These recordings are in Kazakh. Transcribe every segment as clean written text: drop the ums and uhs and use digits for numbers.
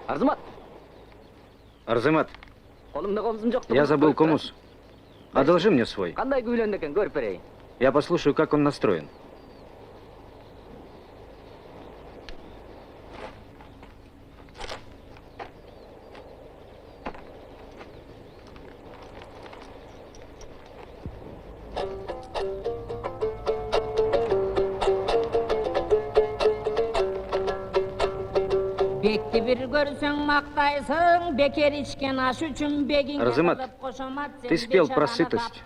Арзымат. Арзымат, Қолымда қомсым жоқ. я забыл комус. Одолжи мне свой. Қандай күйленді екен, көріп берейін. Я послушаю, как он настроен. Бекті бір көрсең мақтайсың, бекер ішкен аш үшін бегіңе Арзымат, ты спел про сытость,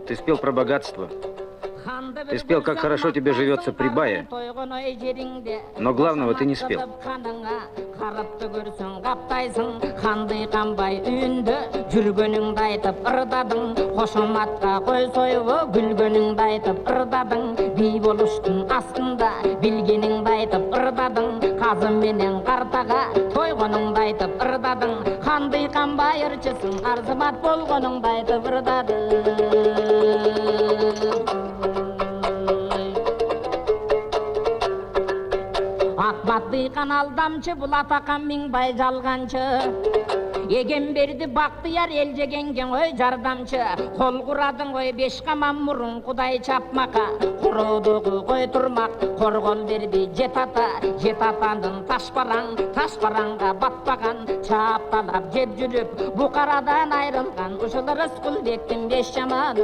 ты спел про богатство, ты спел, как хорошо тебе живется при бае, но главного ты не спел. Қарапты көрсең қаптайсың, қандай қанбай үйінді, жүргеніңді айтып ырдадың, қошаматқа қой сойғы, гүлгеніңді айтып ырдадың, би болуштың астында, білгеніңді айтып ырдадың, қазыменен қартаға, тойғаныңды айтып ырдадың, қандай қанбай ырчысың, арзымат болғаныңды айтып ырдадың. Ақбаттыйқан алдамшы, бұл атақан меңбай жалғаншы. Еген берді бақтияр ел жегенген ой жардамшы. Қол құрадың ой беш қаман мұрын құдай чапмақа. Құрудығы қой тұрмақ, қорғол берді жетатандың ташпараңға батпаған. Чапталап жеп жүріп, бұқарадан айрылған, ұшылы Рысқұл бектің беш жаманы.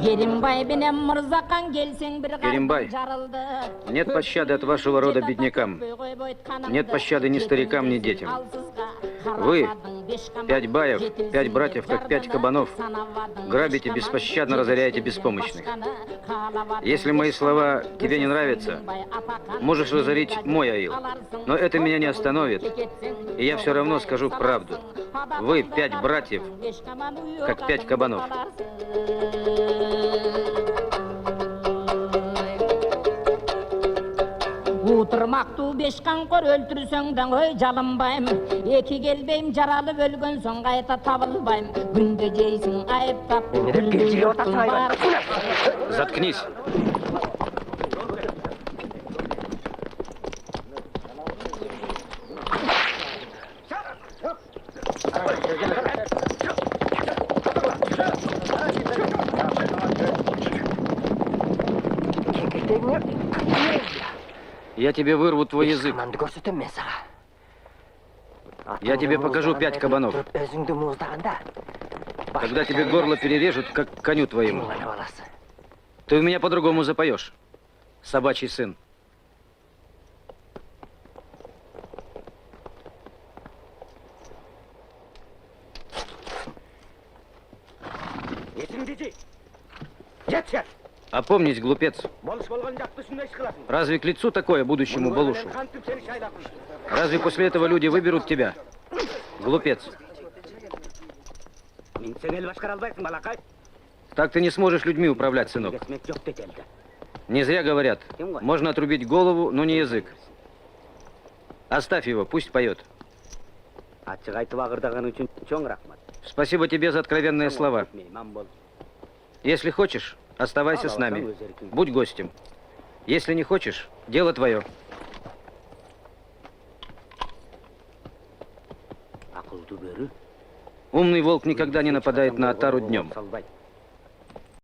Керимбай, нет пощады от вашего рода беднякам. Нет пощады ни старикам, ни детям. Вы, 5 баев, 5 братьев, как 5 кабанов, грабите, беспощадно разоряете беспомощных. Если мои слова тебе не нравятся, можешь разорить мой аил. Но это меня не остановит, и я все равно скажу правду. Вы, 5 братьев, как 5 кабанов. Утырмақты беш қанқор өлтірсөңдің ой жалынбайым. Екі келбейм жаралып өлген соң қайта табылбайым. Күнде жейсің айыптап, күнде жұрттың бар. Заткнись. Я тебе вырву твой язык. Я тебе покажу 5 кабанов. Когда тебе горло перережут, как коню твоему, ты у меня по-другому запоешь, собачий сын. Опомнись, глупец. Разве к лицу такое будущему Болушу? Разве после этого люди выберут тебя? Глупец. Так ты не сможешь людьми управлять, сынок. Не зря говорят, можно отрубить голову, но не язык. Оставь его, пусть поет. Спасибо тебе за откровенные слова. Если хочешь, оставайся с нами. Будь гостем. Если не хочешь, дело твое. Умный волк никогда не нападает на отару днем.